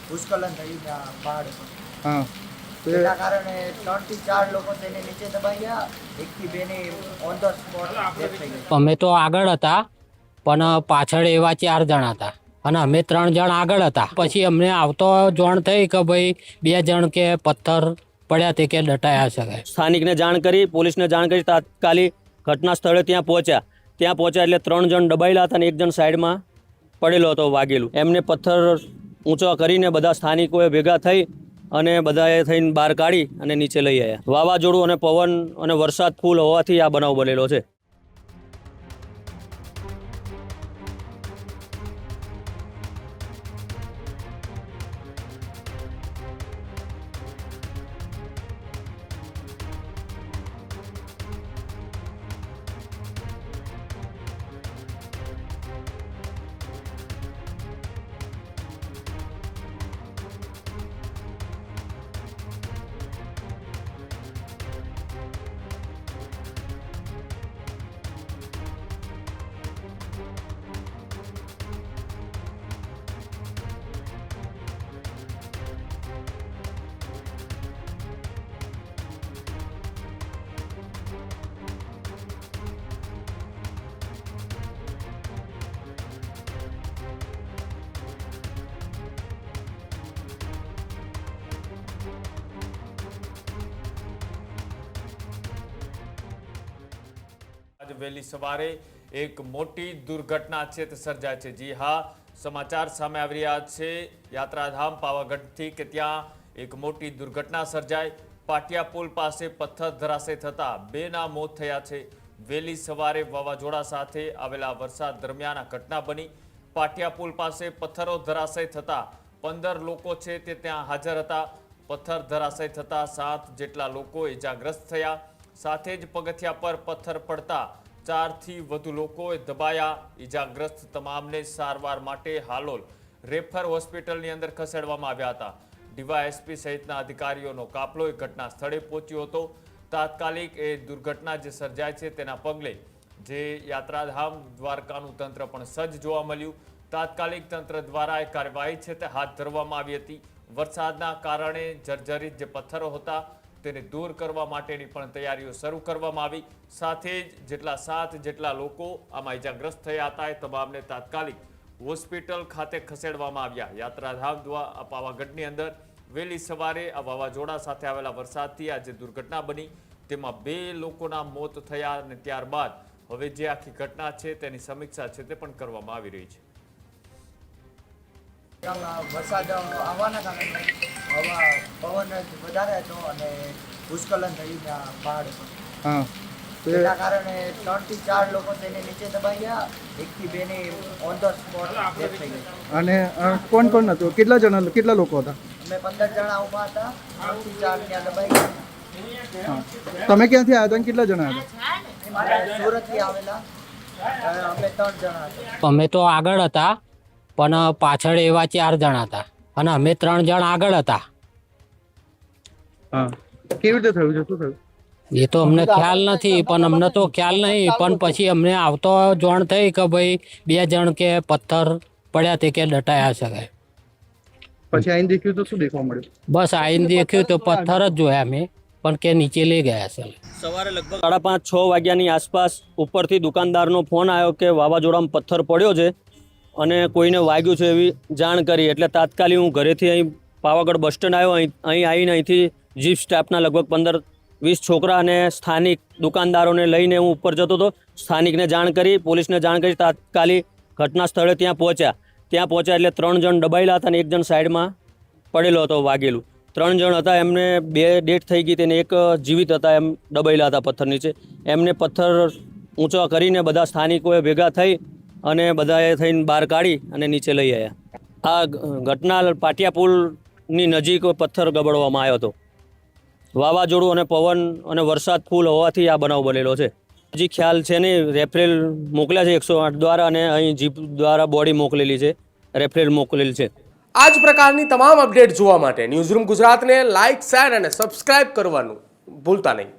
ભૂસ્ખલન થયું છે આ પહાડ પર. હા એના કારણે 3 થી 4 લોકો તેને નીચે દબાઈ ગયા. 1 થી 2 ની ઓન ધ સ્પોટ ડેથ થઈ ગઈ. અમે તો આગળ હતા પણ પાછળ એવા 4 જણા હતા અને અમે 3 જણ આગળ હતા. પછી અમને આવતો જાણ થઈ કે ભાઈ 2 જણ કે પથ્થર પડ્યા તે કે દટાયા છે. સ્થાનિકને જાણ કરી, પોલીસને જાણ કરી, તાત્કાલિક ઘટના સ્થળે ત્યાં પહોંચ્યા એટલે 3 જણ દબાયેલા હતા અને 1 જણ સાઈડમાં પડેલો હતો વાગેલું. એમને પથ્થર ઊંચો કરીને બધા સ્થાનિકોએ ભેગા થઈ અને બધાએ થઈને બહાર કાઢી અને નીચે લઈ આવ્યા. વાવાઝોડું અને પવન અને વરસાદ ફૂલ હોવાથી આ બનાવ બનેલો છે. વહેલી સવારે એક મોટી દુર્ઘટના છે તે સર્જાય છે. જી હા, સમાચાર સામે આવી રહ્યા છે યાત્રાધામ પાવાગઢથી કે ત્યાં એક મોટી દુર્ઘટના સર્જાઈ. પાટિયા પુલ પાસે પથ્થર ધરાશય થતા 2ના મોત થયા છે. વહેલી સવારે વાવાઝોડા સાથે આવેલા વરસાદ દરમિયાન આ ઘટના બની. પાટિયા પુલ પાસે પથ્થરો ધરાશય થતા 15 લોકો છે તે ત્યાં હાજર હતા. પથ્થર ધરાશય થતા 7 જેટલા લોકો ઇજાગ્રસ્ત થયા. સાથે જ પગથિયા પર પથ્થર પડતા 4 થી વધુ લોકોએ દબાયા. ઇજાગ્રસ્ત તમામને સારવાર માટે હાલોલ રેફર હોસ્પિટલની અંદર ખસેડવામાં આવ્યા હતા. ડીવાયએસપી સહિતના અધિકારીઓનો કાફલો ઘટના સ્થળે પહોંચ્યો હતો. તાત્કાલિક એ દુર્ઘટના જે સર્જાય છે તેના પગલે જે યાત્રાધામ દ્વારકાનું તંત્ર પણ સજ્જ જોવા મળ્યું. તાત્કાલિક તંત્ર દ્વારા એ કાર્યવાહી છે તે હાથ ધરવામાં આવી હતી. વરસાદના કારણે જર્જરિત જે પથ્થરો હતા તેને દૂર કરવા માટેની પણ તૈયારીઓ શરૂ કરવામાં આવી. સાથે જ 7 જેટલા લોકો આમાં ઇજાગ્રસ્ત થયા હતા એ તમામને તાત્કાલિક હોસ્પિટલ ખાતે ખસેડવામાં આવ્યા. યાત્રાધામ દ્વારા પાવાગઢની અંદર વહેલી સવારે આ વાવાઝોડા સાથે આવેલા વરસાદથી આ જે દુર્ઘટના બની તેમાં 2 લોકોના મોત થયા અને ત્યારબાદ હવે જે આખી ઘટના છે તેની સમીક્ષા છે તે પણ કરવામાં આવી રહી છે. વરસાદ આવવાના કારણે પવન વધારે હતો અને ભૂસ્ખલન થયું છે આ પહાડ પર. હા એના કારણે 3 થી 4 લોકો તેને નીચે દબાઈ ગયા. 1 થી 2 ની ઓન ધ સ્પોટ ડેથ થઈ ગઈ. અને કોણ કોણ હતું? કેટલા લોકો હતા? અમે 15 જણા ઊભા હતા. 3 થી 4 ત્યાં દબાઈ ગયા. હા તમે ક્યાંથી આવ્યા હતા અને કેટલા જણા હતા? મારે સુરતથી આવેલા અમે 3 જણા હતા. અમે તો આગળ હતા પણ પાછળ એવા 4 જણા હતા અને અમે 3 જણ આગળ હતા. હા કેવી રીતે થયું છે? શું થયું? એ તો અમને ખ્યાલ નથી પણ અમને તો ખ્યાલ નહીં પણ પછી અમને આવતો જાણ થઈ કે ભાઈ 2 જણ કે પથ્થર પડ્યા તે કે દટાયા છે. પછી આઈને દેખ્યું તો શું દેખવા મળ્યું? બસ આઈને દેખ્યું તો પથ્થર જ જોયા અમે પણ કે નીચે લઈ ગયા છે. સવારે લગભગ 5:30-6 વાગ્યાની આસપાસ ઉપરથી દુકાનદારનો ફોન આવ્યો કે વાવાઝોડામાં પથ્થર પડ્યો છે અને કોઈને વાગ્યું છે એવી જાણ કરી. એટલે તાત્કાલિક હું ઘરેથી અહીં પાવાગઢ બસ સ્ટેન્ડ આવ્યો. અહીં આવીને અહીંથી જીપ સ્ટાફના લગભગ 15-20 છોકરા અને સ્થાનિક દુકાનદારોને લઈને હું ઉપર જતો હતો. સ્થાનિકને જાણ કરી, પોલીસને જાણ કરી, તાત્કાલિક ઘટના સ્થળે ત્યાં પહોંચ્યા એટલે 3 જણ દબાયેલા હતા અને 1 જણ સાઈડમાં પડેલો હતો વાગેલું. 3 જણ હતા એમને 2 ડેથ થઈ ગઈ તેને 1 જીવિત હતા એમ દબાયેલા હતા પથ્થર નીચે. એમને પથ્થર ઊંચો કરીને બધા સ્થાનિકોએ ભેગા થઈ અને બધાએ થઈને બહાર કાઢી અને નીચે લઈ આવ્યા. આ ઘટના પાટિયા પુલની નજીક પથ્થર ગબડવામાં આવ્યો હતો. વાવાઝોડું અને પવન અને વરસાદ ફૂલ હોવાથી આ બનાવ બનેલો છે. હજી ખ્યાલ છે નહીં. રેફરેલ મોકલ્યા છે 108 દ્વારા અને અહીં જીપ દ્વારા બોડી મોકલેલી છે, રેફરેલ મોકલેલ છે. આ જ પ્રકારની તમામ અપડેટ જોવા માટે ન્યૂઝરૂમ ગુજરાતને લાઇક, શેર અને સબસ્ક્રાઇબ કરવાનું ભૂલતા નહીં.